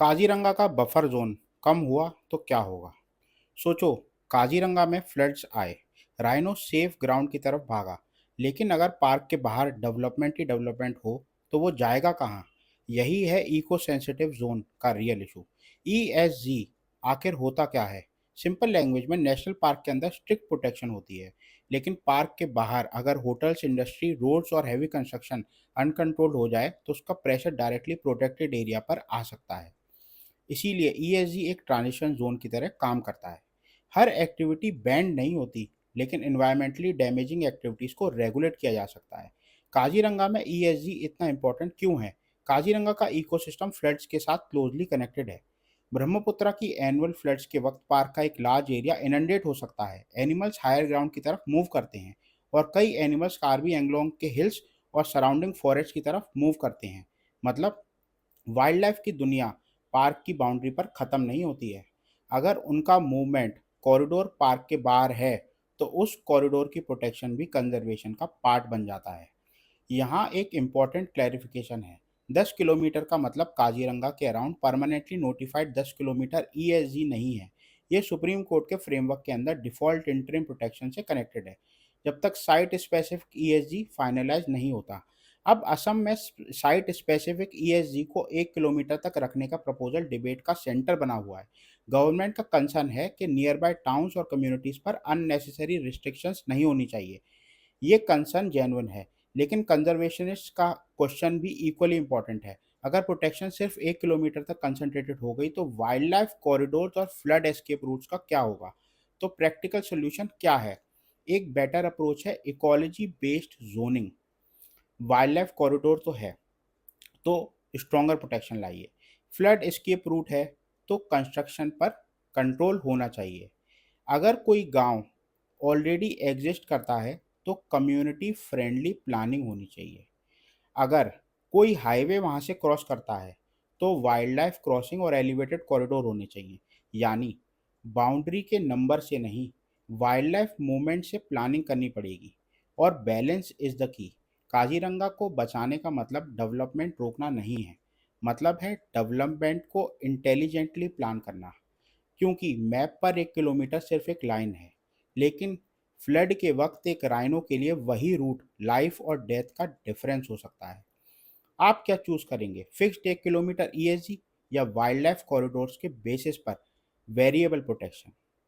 काजीरंगा का buffer zone कम हुआ तो क्या होगा? सोचो, काजीरंगा में फ्लड्स आए, राइनो सेफ ग्राउंड की तरफ भागा, लेकिन अगर पार्क के बाहर डेवलपमेंट ही डेवलपमेंट हो, तो वो जाएगा कहाँ? यही है इको सेंसिटिव जोन का रियल इशू। ईएसजी आखिर होता क्या है? सिंपल लैंग्वेज में नेशनल पार्क के अंदर स्ट्रिक्ट प्रोटेक्शन होती है, लेकिन पार्क के बाहर अगर होटल्स, इंडस्ट्री, रोड्स और हैवी कंस्ट्रक्शन अनकंट्रोल्ड हो जाए, तो उसका प्रेशर डायरेक्टली प्रोटेक्टेड एरिया पर आ सकता है। इसीलिए ईएसजी एक ट्रांजिशन जोन की तरह काम करता है। हर एक्टिविटी बैंड नहीं होती, लेकिन एनवायरमेंटली डैमेजिंग एक्टिविटीज को रेगुलेट किया जा सकता है। काजीरंगा में ईएसजी इतना इंपॉर्टेंट क्यों है? काजीरंगा का इकोसिस्टम फ्लड्स के साथ क्लोजली कनेक्टेड है। ब्रह्मपुत्रा की एनुअल फ्लड्स के वक्त पार्क का एक लार्ज एरिया इनंडेट हो सकता है। एनिमल्स हायर ग्राउंड की तरफ मूव करते हैं और कई एनिमल्स कार्बी एंगलोंग के हिल्स और सराउंडिंग फॉरेस्ट की तरफ मूव करते हैं। मतलब वाइल्ड लाइफ की दुनिया पार्क की बाउंड्री पर ख़त्म नहीं होती है। अगर उनका मूवमेंट कॉरिडोर पार्क के बाहर है, तो उस कॉरिडोर की प्रोटेक्शन भी कंजर्वेशन का पार्ट बन जाता है। यहाँ एक इम्पॉर्टेंट क्लैरिफिकेशन है। 10 किलोमीटर का मतलब काजीरंगा के around permanently notified 10 kilometre ESG नहीं है। ये सुप्रीम कोर्ट के फ्रेमवर्क के अंदर डिफ़ॉल्ट इंटरिम प्रोटेक्शन से कनेक्टेड है, जब तक साइट स्पेसिफिक ईएसजी फाइनलाइज नहीं होता। अब असम में साइट स्पेसिफिक ईएसजी को 1 किलोमीटर तक रखने का प्रपोजल डिबेट का सेंटर बना हुआ है। गवर्नमेंट का कंसर्न है कि नियर बाय टाउन्स और कम्युनिटीज़ पर अननेसेसरी रिस्ट्रिक्शंस नहीं होनी चाहिए। ये कंसर्न जेन्युइन है, लेकिन कंजर्वेशनिस्ट का क्वेश्चन भी इक्वली इंपॉर्टेंट है। अगर प्रोटेक्शन सिर्फ 1 किलोमीटर तक कंसंट्रेटेड हो गई, तो वाइल्ड लाइफ कॉरिडोर्स और फ्लड एस्केप रूट्स का क्या होगा? तो प्रैक्टिकल सोल्यूशन क्या है? एक बेटर अप्रोच है ecology based zoning. Wild life corridor तो है, तो स्ट्रॉन्गर प्रोटेक्शन लाइए। फ्लड एस्केप रूट है, तो कंस्ट्रक्शन पर कंट्रोल होना चाहिए। अगर कोई गांव ऑलरेडी एग्जिस्ट करता है, तो कम्युनिटी फ्रेंडली प्लानिंग होनी चाहिए। अगर कोई हाईवे वहाँ से क्रॉस करता है, तो वाइल्ड लाइफ क्रॉसिंग और एलिवेटेड कॉरिडोर होने चाहिए। यानी बाउंड्री के नंबर से नहीं, वाइल्ड लाइफ मूवमेंट से प्लानिंग करनी पड़ेगी। और balance is the key. Kaziranga को बचाने का मतलब डेवलपमेंट रोकना नहीं है, मतलब है डेवलपमेंट को इंटेलिजेंटली प्लान करना। क्योंकि मैप पर 1 किलोमीटर सिर्फ एक लाइन है, लेकिन फ्लड के वक्त एक राइनो के लिए वही रूट लाइफ और डेथ का डिफरेंस हो सकता है। आप क्या चूज करेंगे, फिक्स्ड 1 किलोमीटर ईएसजी या वाइल्ड लाइफ कॉरिडोर्स के बेसिस पर वेरिएबल प्रोटेक्शन?